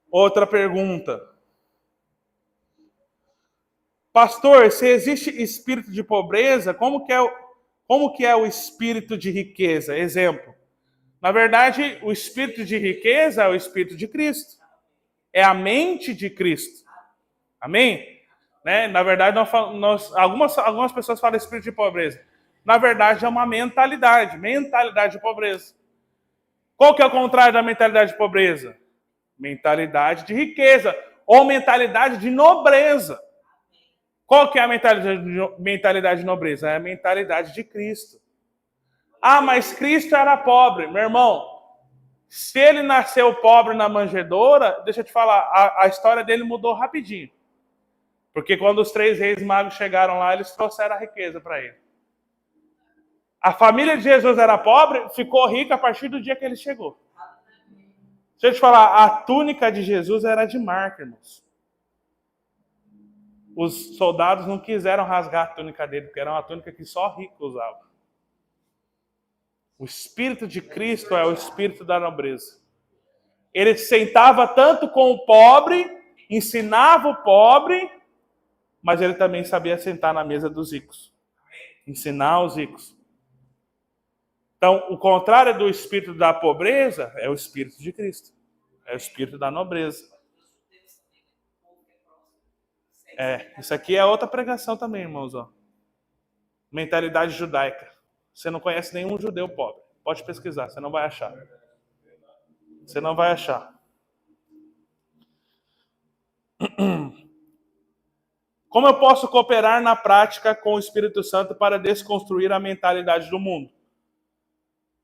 Outra pergunta. Pastor, se existe espírito de pobreza, como que é o espírito de riqueza? Exemplo. Na verdade, o espírito de riqueza é o espírito de Cristo. É a mente de Cristo. Amém? Né? Na verdade, algumas pessoas falam espírito de pobreza. Na verdade, é uma mentalidade de pobreza. Qual que é o contrário da mentalidade de pobreza? Mentalidade de riqueza ou mentalidade de nobreza. Qual que é a mentalidade de nobreza? É a mentalidade de Cristo. Ah, mas Cristo era pobre. Meu irmão, se ele nasceu pobre na manjedoura, deixa eu te falar, a história dele mudou rapidinho. Porque quando os 3 reis magos chegaram lá, eles trouxeram a riqueza para ele. A família de Jesus era pobre, ficou rica a partir do dia que ele chegou. Deixa eu te falar, a túnica de Jesus era de marca, irmãos. Os soldados não quiseram rasgar a túnica dele, porque era uma túnica que só rico usava. O Espírito de Cristo é o Espírito da nobreza. Ele sentava tanto com o pobre, ensinava o pobre, mas ele também sabia sentar na mesa dos ricos. Ensinar os ricos. Então, o contrário do espírito da pobreza é o Espírito de Cristo. É o Espírito da nobreza. Isso aqui é outra pregação também, irmãos. Ó. Mentalidade judaica. Você não conhece nenhum judeu pobre. Pode pesquisar, você não vai achar. Você não vai achar. Como eu posso cooperar na prática com o Espírito Santo para desconstruir a mentalidade do mundo?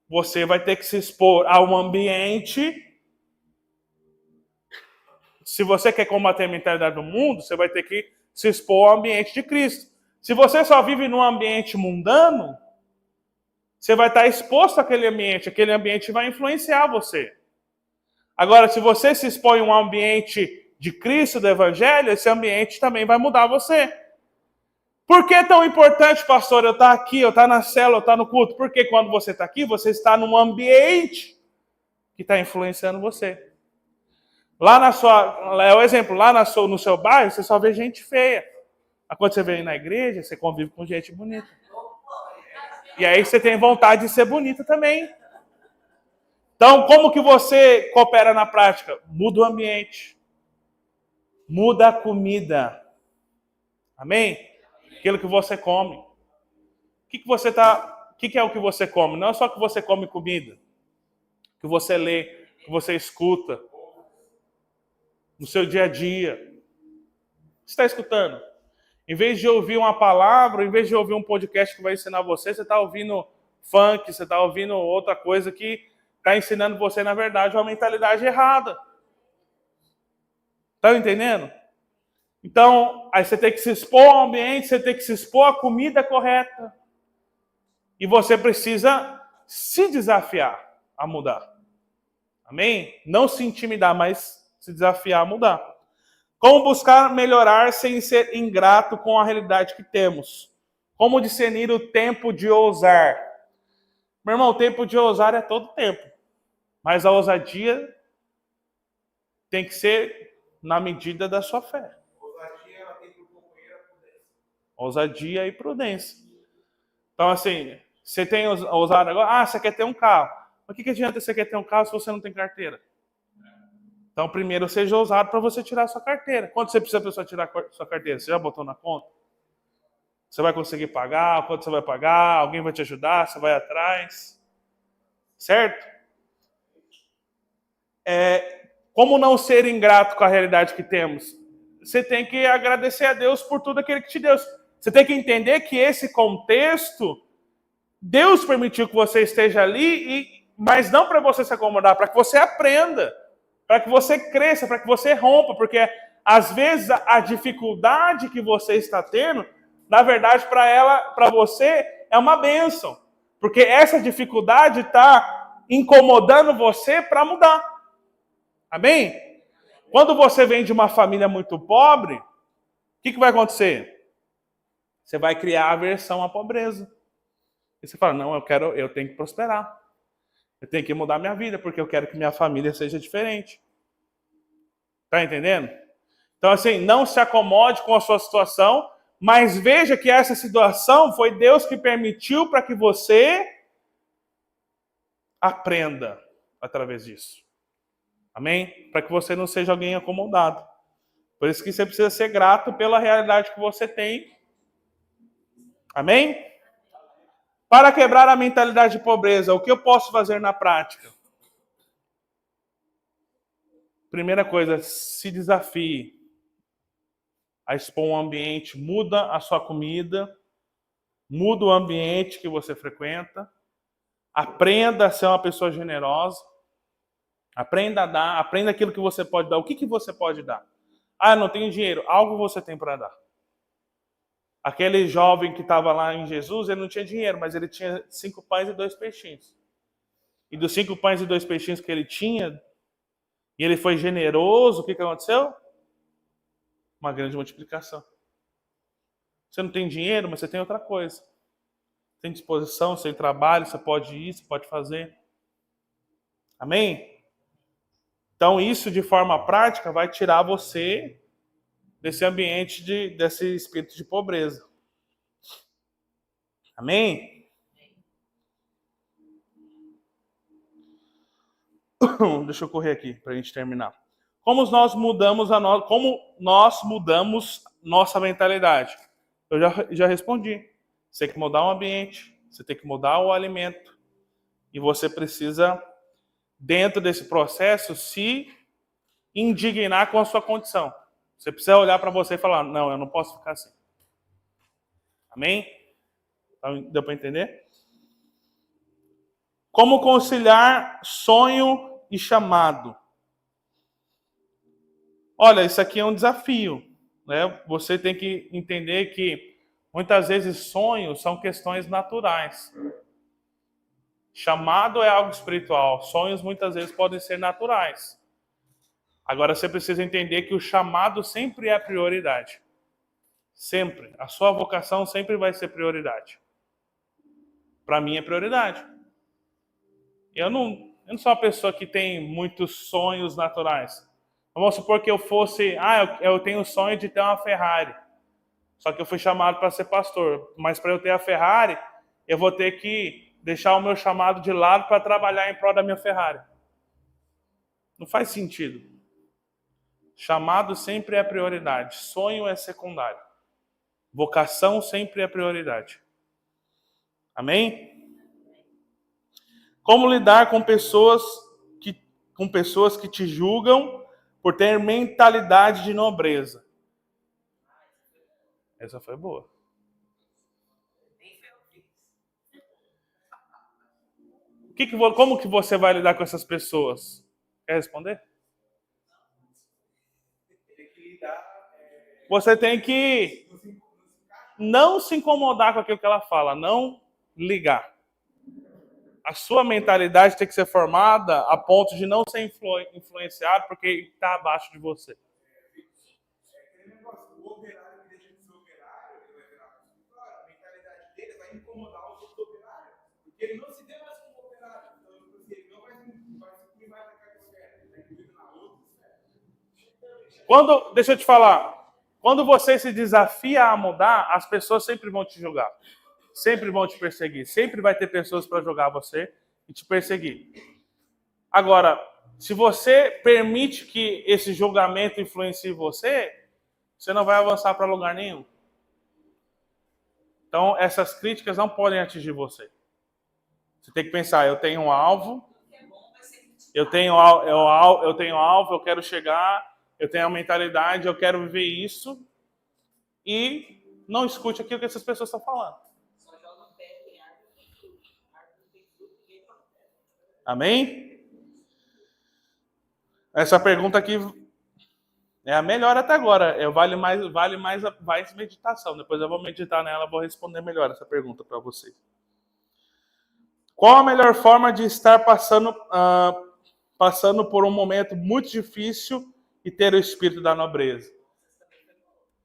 Você vai ter que se expor a um ambiente. Se você quer combater a mentalidade do mundo, você vai ter que se expor ao ambiente de Cristo. Se você só vive num ambiente mundano, você vai estar exposto àquele ambiente vai influenciar você. Agora, se você se expõe a um ambiente de Cristo, do Evangelho, esse ambiente também vai mudar você. Por que é tão importante, pastor, eu estar aqui, eu estar na célula, eu estar no culto? Porque quando você está aqui, você está num ambiente que está influenciando você. Lá na sua, é o exemplo, lá no seu bairro, você só vê gente feia. Mas quando você vem na igreja, você convive com gente bonita. E aí você tem vontade de ser bonita também. Então, como que você coopera na prática? Muda o ambiente. Muda a comida. Amém? Aquilo que você come. O que é o que você come? Não é só que você come comida. Que você lê, que você escuta. No seu dia a dia. Você está escutando? Em vez de ouvir uma palavra, em vez de ouvir um podcast que vai ensinar você, você está ouvindo funk, você está ouvindo outra coisa que está ensinando você, na verdade, uma mentalidade errada. Está entendendo? Então, aí você tem que se expor ao ambiente, você tem que se expor à comida correta. E você precisa se desafiar a mudar. Amém? Não se intimidar, mas se desafiar a mudar. Como buscar melhorar sem ser ingrato com a realidade que temos? Como discernir o tempo de ousar? Meu irmão, o tempo de ousar é todo tempo. Mas a ousadia tem que ser na medida da sua fé. Ousadia e prudência. Então, assim, você tem ousado agora? Você quer ter um carro. Mas o que adianta você quer ter um carro se você não tem carteira? Então, primeiro seja ousado para você tirar a sua carteira. Quanto você precisa para você tirar a sua carteira? Você já botou na conta? Você vai conseguir pagar? Quanto você vai pagar? Alguém vai te ajudar? Você vai atrás? Certo? Como não ser ingrato com a realidade que temos? Você tem que agradecer a Deus por tudo aquilo que te deu. Você tem que entender que esse contexto, Deus permitiu que você esteja ali, mas não para você se acomodar, para que você aprenda, para que você cresça, para que você rompa, porque às vezes a dificuldade que você está tendo, na verdade, para você é uma bênção, porque essa dificuldade está incomodando você para mudar. Amém? Quando você vem de uma família muito pobre, o que vai acontecer? Você vai criar aversão à pobreza. E você fala, não, eu tenho que prosperar. Eu tenho que mudar minha vida, porque eu quero que minha família seja diferente. Tá entendendo? Então, assim, não se acomode com a sua situação, mas veja que essa situação foi Deus que permitiu para que você aprenda através disso. Amém? Para que você não seja alguém acomodado. Por isso que você precisa ser grato pela realidade que você tem. Amém? Para quebrar a mentalidade de pobreza, o que eu posso fazer na prática? Primeira coisa, se desafie a expor um ambiente, muda a sua comida, muda o ambiente que você frequenta, aprenda a ser uma pessoa generosa, aprenda a dar, aprenda aquilo que você pode dar. O que você pode dar? Ah, não tenho dinheiro. Algo você tem para dar. Aquele jovem que estava lá em Jesus, ele não tinha dinheiro, mas ele tinha 5 pães e 2 peixinhos. E dos 5 pães e 2 peixinhos que ele tinha, e ele foi generoso, o que aconteceu? Uma grande multiplicação. Você não tem dinheiro, mas você tem outra coisa. Tem disposição, você tem trabalho, você pode ir, você pode fazer. Amém? Então isso de forma prática vai tirar você desse ambiente, desse espírito de pobreza. Amém? Deixa eu correr aqui para a gente terminar. Como nós mudamos nossa mentalidade? Eu já respondi. Você tem que mudar o ambiente, você tem que mudar o alimento. E você precisa, dentro desse processo, se indignar com a sua condição. Você precisa olhar para você e falar, não, eu não posso ficar assim. Amém? Então, deu para entender? Como conciliar sonho e chamado? Olha, isso aqui é um desafio, né? Você tem que entender que muitas vezes sonhos são questões naturais. Chamado é algo espiritual. Sonhos muitas vezes podem ser naturais. Agora você precisa entender que o chamado sempre é a prioridade. Sempre. A sua vocação sempre vai ser prioridade. Para mim é prioridade. Eu não sou uma pessoa que tem muitos sonhos naturais. Vamos supor que eu fosse, eu tenho o sonho de ter uma Ferrari. Só que eu fui chamado para ser pastor. Mas para eu ter a Ferrari, eu vou ter que deixar o meu chamado de lado para trabalhar em prol da minha Ferrari. Não faz sentido. Chamado sempre é prioridade. Sonho é secundário. Vocação sempre é prioridade. Amém? Como lidar com pessoas que te julgam por ter mentalidade de nobreza? Essa foi boa. Como que você vai lidar com essas pessoas? Quer responder? Você tem que não se incomodar com aquilo que ela fala, não ligar. A sua mentalidade tem que ser formada a ponto de não ser influenciado porque está abaixo de você. O operário que deixa de ser operário, ele vai virar consultório. A mentalidade dele vai incomodar os outros operários, porque ele não se vê mais como operário. Então, ele não vai se mais na carga externa, ele está incluído na outra esfera. Deixa eu te falar, quando você se desafia a mudar, as pessoas sempre vão te julgar. Sempre vão te perseguir. Sempre vai ter pessoas para julgar você e te perseguir. Agora, se você permite que esse julgamento influencie você, você não vai avançar para lugar nenhum. Então, essas críticas não podem atingir você. Você tem que pensar, eu tenho um alvo, eu tenho alvo, eu quero chegar, eu tenho a mentalidade, eu quero viver isso, e não escute aquilo que essas pessoas estão falando. Amém? Essa pergunta aqui é a melhor até agora. Vale mais meditação. Depois eu vou meditar nela, vou responder melhor essa pergunta para vocês. Qual a melhor forma de estar passando por um momento muito difícil e ter o espírito da nobreza?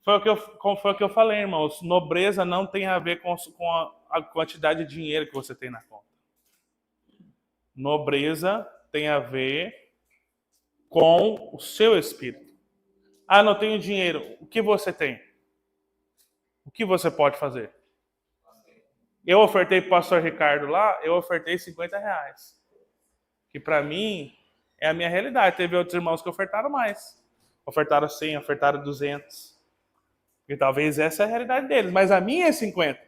Foi o que eu falei, irmãos. Nobreza não tem a ver com a quantidade de dinheiro que você tem na conta. Nobreza tem a ver com o seu espírito. Ah, não tenho dinheiro. O que você tem? O que você pode fazer? Eu ofertei para o pastor Ricardo lá, eu ofertei R$50. Que para mim é a minha realidade. Teve outros irmãos que ofertaram mais. Ofertaram 100, ofertaram 200. E talvez essa é a realidade deles. Mas a minha é 50.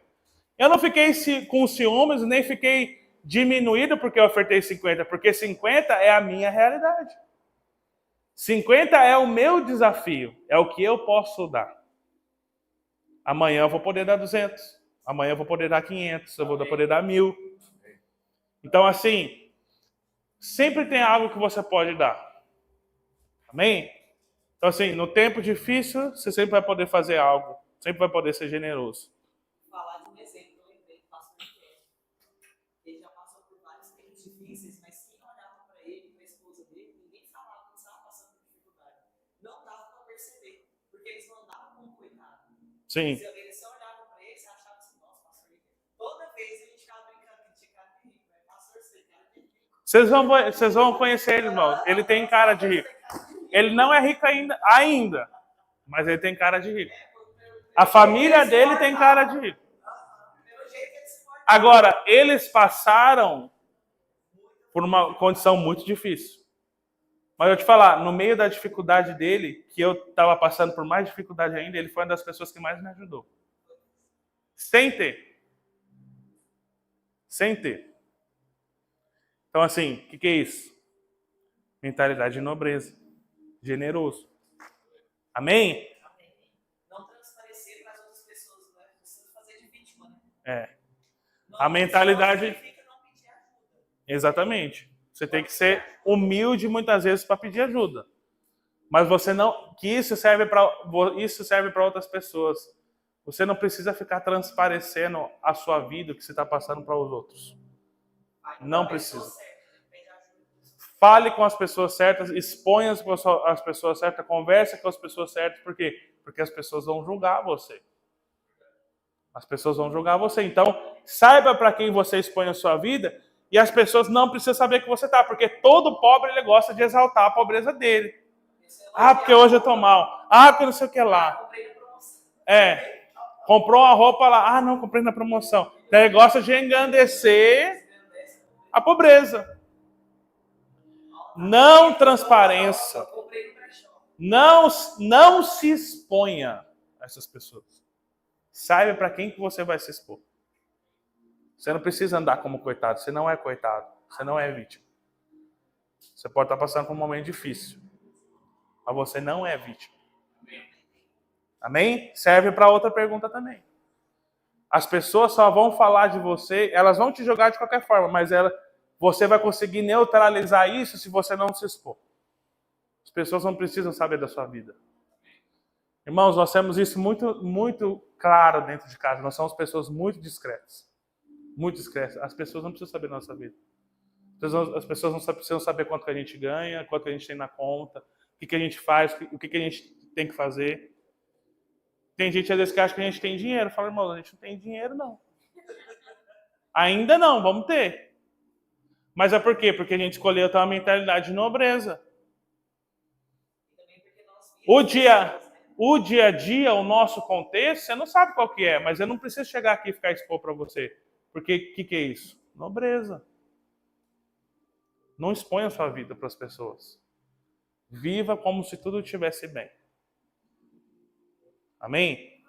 Eu não fiquei com ciúmes, nem fiquei diminuído porque eu ofertei 50. Porque 50 é a minha realidade. 50 é o meu desafio. É o que eu posso dar. Amanhã eu vou poder dar 200. Amanhã eu vou poder dar 500. Eu vou poder dar 1.000. Então, assim, sempre tem algo que você pode dar. Amém? Então, assim, no tempo difícil, você sempre vai poder fazer algo. Sempre vai poder ser generoso. Falar de um exemplo, eu lembrei do pastor Miquel. Ele já passou por vários tempos difíceis, mas quem olhava para ele, para a esposa dele, ninguém falava que estava passando por dificuldade. Não dava para perceber, porque eles não andavam como coitado. Sim. Eles só olhavam para ele e achavam assim, nossa, pastor Miquel. Toda vez a gente ficava brincando que tinha cara de rico, né? Pastor, você cara de rico. Vocês vão conhecer ele, irmão. Ele tem cara de rico. Ele não é rico ainda, mas ele tem cara de rico. A família dele tem cara de rico. Agora, eles passaram por uma condição muito difícil. Mas eu te falar, no meio da dificuldade dele, que eu estava passando por mais dificuldade ainda, ele foi uma das pessoas que mais me ajudou. Sem ter. Sem ter. Então, assim, o que é isso? Mentalidade de nobreza. Generoso. Amém? Não transparecer para as outras pessoas, não é preciso fazer de vítima, né? É. A mentalidade... Exatamente. Você tem que ser humilde muitas vezes para pedir ajuda. Mas você não... Que isso serve para outras pessoas. Você não precisa ficar transparecendo a sua vida, o que você está passando para os outros. Não precisa. Fale com as pessoas certas, exponha as pessoas certas, converse com as pessoas certas. Por quê? Porque as pessoas vão julgar você. As pessoas vão julgar você. Então, saiba para quem você expõe a sua vida e as pessoas não precisam saber que você está. Porque todo pobre, ele gosta de exaltar a pobreza dele. Ah, porque hoje eu estou mal. Ah, porque não sei o que lá. Comprou uma roupa lá. Ah, não, comprei na promoção. Então, ele gosta de engrandecer a pobreza. Não transpareça. Não se exponha a essas pessoas. Saiba para quem que você vai se expor. Você não precisa andar como coitado. Você não é coitado. Você não é vítima. Você pode estar passando por um momento difícil. Mas você não é vítima. Amém? Serve para outra pergunta também. As pessoas só vão falar de você, elas vão te jogar de qualquer forma, mas você vai conseguir neutralizar isso se você não se expor. As pessoas não precisam saber da sua vida. Irmãos, nós temos isso muito, muito claro dentro de casa. Nós somos pessoas muito discretas. Muito discretas. As pessoas não precisam saber da nossa vida. As pessoas não precisam saber quanto que a gente ganha, quanto que a gente tem na conta, o que a gente faz, o que a gente tem que fazer. Tem gente às vezes que acha que a gente tem dinheiro. Fala, irmão, a gente não tem dinheiro, não. Ainda não, vamos ter. Mas é por quê? Porque a gente escolheu ter uma mentalidade de nobreza. O dia a dia, o nosso contexto, você não sabe qual que é, mas eu não preciso chegar aqui e ficar expor para você. Porque o que é isso? Nobreza. Não exponha a sua vida para as pessoas. Viva como se tudo estivesse bem. Amém?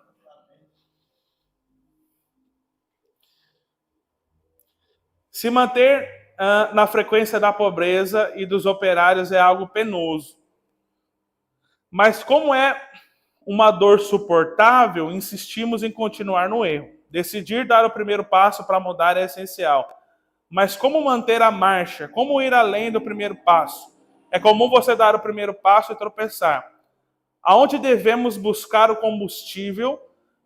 Se manter na frequência da pobreza e dos operários é algo penoso. Mas como é uma dor suportável, insistimos em continuar no erro. Decidir dar o primeiro passo para mudar é essencial. Mas como manter a marcha? Como ir além do primeiro passo? É comum você dar o primeiro passo e tropeçar. Aonde devemos buscar o combustível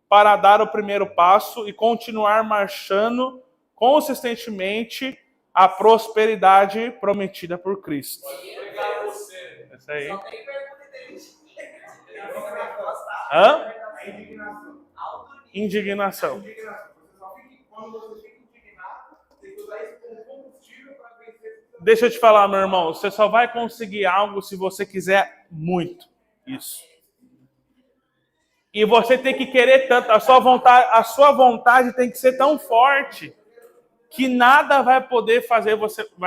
para dar o primeiro passo e continuar marchando consistentemente a prosperidade prometida por Cristo? Isso aí. Hã? Indignação. Deixa eu te falar, meu irmão. Você só vai conseguir algo se você quiser muito. Isso. E você tem que querer tanto, a sua vontade tem que ser tão forte que nada vai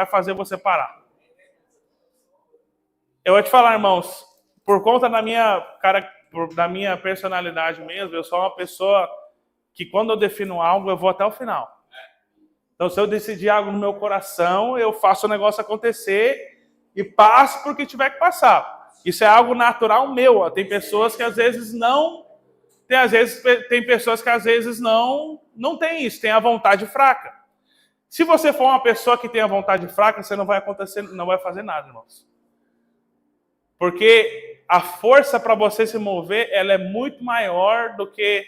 fazer você parar. Eu vou te falar, irmãos, por conta da minha personalidade mesmo, eu sou uma pessoa que quando eu defino algo, eu vou até o final. Então, se eu decidir algo no meu coração, eu faço o negócio acontecer e passo por que tiver que passar. Isso é algo natural meu. Tem pessoas que às vezes não... Tem pessoas que às vezes não tem isso, tem a vontade fraca. Se você for uma pessoa que tem a vontade fraca, você não vai fazer nada, irmãos. Porque a força para você se mover, ela é muito maior do que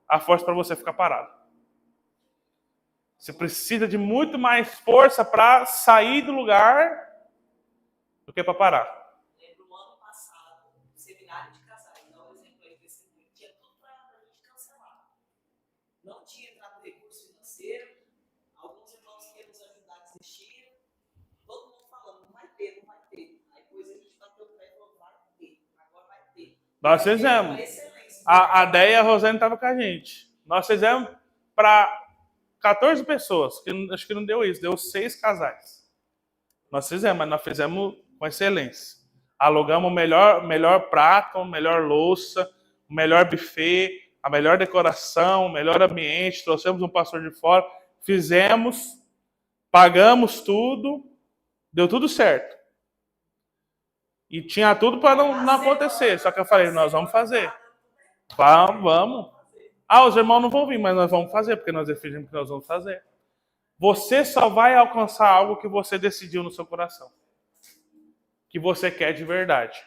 a força para você ficar parado. Você precisa de muito mais força para sair do lugar do que para parar. Lembro o ano passado, seminário de casais, dá um exemplo aí desse livro, tinha tudo para a gente cancelar. Não tinha entrado recurso financeiro, alguns irmãos que iam nos ajudar desistiram, todo mundo falando, não vai ter, não vai ter. Aí depois a gente bateu o pé e falou, vai ter, agora vai ter. Nós fizemos. A Déia e a Rosane estavam com a gente. Nós fizemos para 14 pessoas, que acho que não deu isso, deu 6 casais. Nós fizemos, mas nós fizemos com excelência. Alugamos o melhor prato, melhor louça, o melhor buffet, a melhor decoração, o melhor ambiente, trouxemos um pastor de fora, fizemos, pagamos tudo, deu tudo certo. E tinha tudo para não acontecer, só que eu falei, nós vamos fazer. Vamos. Os irmãos não vão vir, mas nós vamos fazer, porque nós decidimos que nós vamos fazer. Você só vai alcançar algo que você decidiu no seu coração. Que você quer de verdade.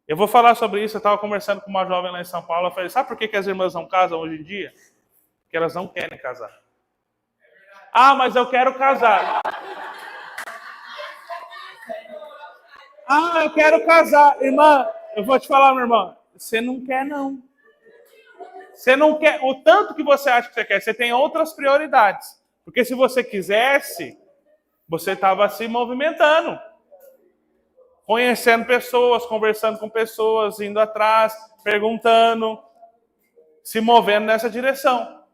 Eu vou falar sobre isso, eu estava conversando com uma jovem lá em São Paulo, eu falei, sabe por que as irmãs não casam hoje em dia? Porque elas não querem casar. Mas eu quero casar. Eu quero casar. Irmã, eu vou te falar, minha irmã, você não quer, não. Você não quer, o tanto que você acha que você quer, você tem outras prioridades. Porque se você quisesse, você estava se movimentando. Conhecendo pessoas, conversando com pessoas, indo atrás, perguntando, se movendo nessa direção.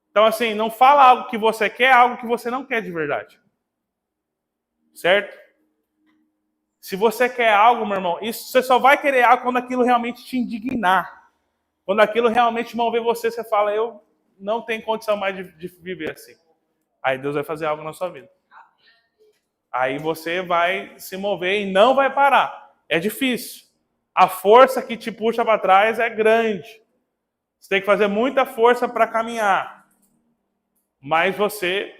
Então, assim, não fala algo que você quer, algo que você não quer de verdade. Certo? Se você quer algo, meu irmão, isso, você só vai querer algo quando aquilo realmente te indignar. Quando aquilo realmente mover você, você fala, eu não tenho condição mais de viver assim. Aí Deus vai fazer algo na sua vida. Aí você vai se mover e não vai parar. É difícil. A força que te puxa para trás é grande. Você tem que fazer muita força para caminhar. Mas você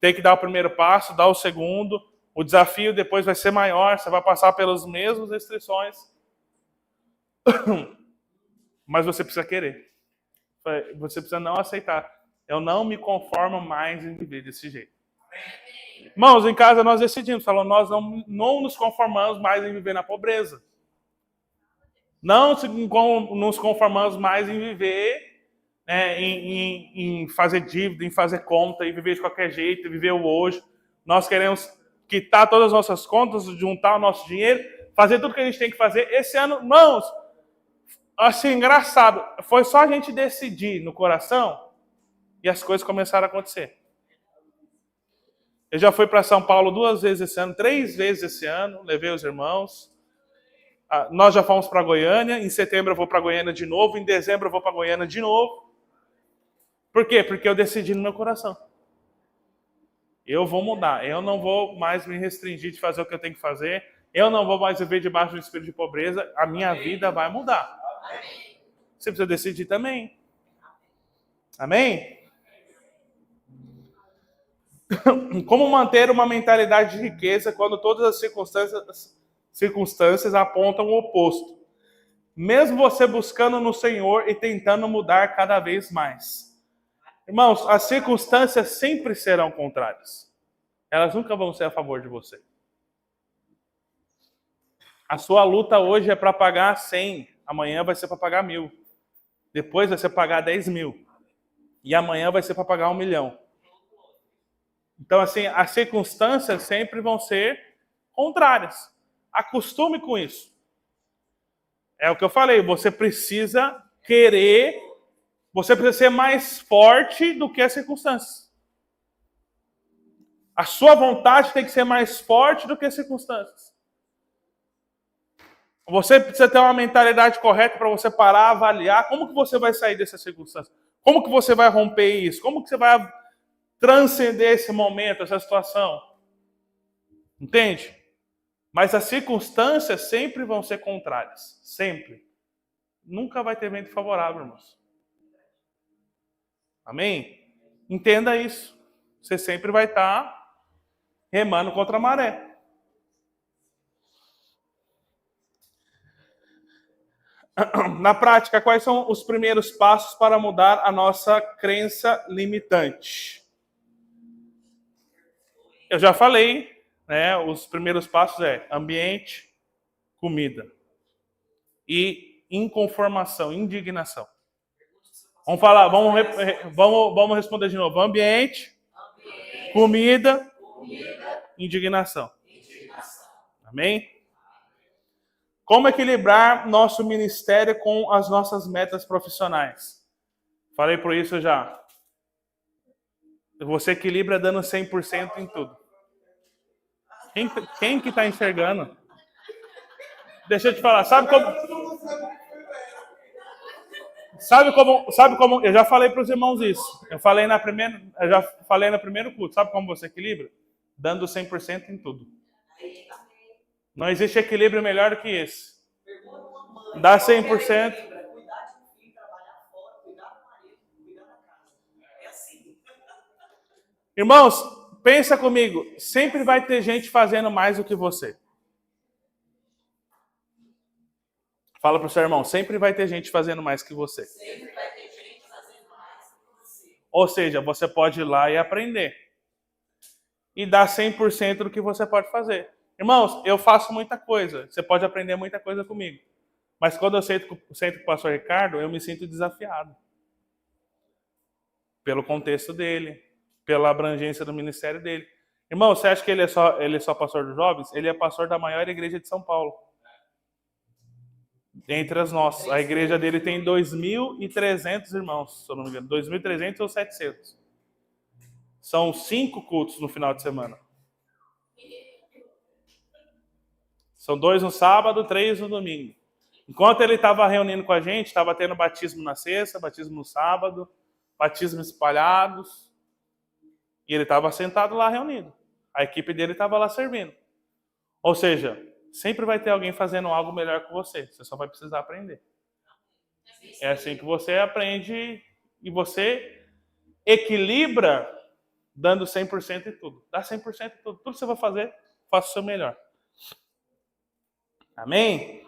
tem que dar o primeiro passo, dar o segundo. O desafio depois vai ser maior. Você vai passar pelas mesmas restrições. Mas você precisa querer. Você precisa não aceitar. Eu não me conformo mais em viver desse jeito. Irmãos, em casa nós decidimos, nós não nos conformamos mais em viver na pobreza. Não nos conformamos mais em viver, em fazer dívida, em fazer conta, em viver de qualquer jeito, viver o hoje. Nós queremos quitar todas as nossas contas, juntar o nosso dinheiro, fazer tudo que a gente tem que fazer. Esse ano, irmãos, assim, engraçado, foi só a gente decidir no coração e as coisas começaram a acontecer. Eu já fui para São Paulo 2 vezes esse ano, 3 vezes esse ano, levei os irmãos. Nós já fomos para Goiânia, em setembro eu vou para Goiânia de novo, em dezembro eu vou para Goiânia de novo. Por quê? Porque eu decidi no meu coração. Eu vou mudar, eu não vou mais me restringir de fazer o que eu tenho que fazer, eu não vou mais viver debaixo do espírito de pobreza, a minha vida vai mudar. Você precisa decidir também. Amém? Como manter uma mentalidade de riqueza quando todas as circunstâncias apontam o oposto? Mesmo você buscando no Senhor e tentando mudar cada vez mais. Irmãos, as circunstâncias sempre serão contrárias. Elas nunca vão ser a favor de você. A sua luta hoje é para pagar 100. Amanhã vai ser para pagar 1.000. Depois vai ser para pagar 10.000. E amanhã vai ser para pagar 1 milhão. Então, assim, as circunstâncias sempre vão ser contrárias. Acostume com isso. É o que eu falei, você precisa querer, você precisa ser mais forte do que as circunstâncias. A sua vontade tem que ser mais forte do que as circunstâncias. Você precisa ter uma mentalidade correta para você parar, avaliar como que você vai sair dessa circunstância. Como que você vai romper isso? Como que você vai transcender esse momento, essa situação? Entende? Mas as circunstâncias sempre vão ser contrárias. Sempre. Nunca vai ter vento favorável, irmãos. Amém? Entenda isso. Você sempre vai estar remando contra a maré. Na prática, quais são os primeiros passos para mudar a nossa crença limitante? Eu já falei, né? Os primeiros passos é ambiente, comida e inconformação, indignação. Vamos falar, vamos responder de novo. Ambiente, comida, indignação. Amém? Como equilibrar nosso ministério com as nossas metas profissionais? Falei por isso já. Você equilibra dando 100% em tudo. Quem que está enxergando? Deixa eu te falar, sabe como eu já falei para os irmãos isso. Eu já falei no primeiro culto. Sabe como você equilibra? Dando 100% em tudo. Não existe equilíbrio melhor do que esse. Dá 100%. Irmãos, pensa comigo. Sempre vai ter gente fazendo mais do que você. Fala para o seu irmão. Sempre vai ter gente fazendo mais que você. Sempre vai ter gente fazendo mais que você. Ou seja, você pode ir lá e aprender. E dar 100% do que você pode fazer. Irmãos, eu faço muita coisa. Você pode aprender muita coisa comigo. Mas quando eu sento com o pastor Ricardo, eu me sinto desafiado. Pelo contexto dele, pela abrangência do ministério dele. Irmão, você acha que ele é só pastor dos jovens? Ele é pastor da maior igreja de São Paulo. Entre as nossas. A igreja dele tem 2.300 irmãos, se eu não me engano. 2.300 ou 700. São 5 cultos no final de semana. São 2 no sábado, 3 no domingo. Enquanto ele estava reunindo com a gente, estava tendo batismo na sexta, batismo no sábado, batismo espalhados. E ele estava sentado lá reunido. A equipe dele estava lá servindo. Ou seja, sempre vai ter alguém fazendo algo melhor que você. Você só vai precisar aprender. É assim que você aprende e você equilibra dando 100% em tudo. Dá 100% em tudo. Tudo que você vai fazer, faça o seu melhor. Amém?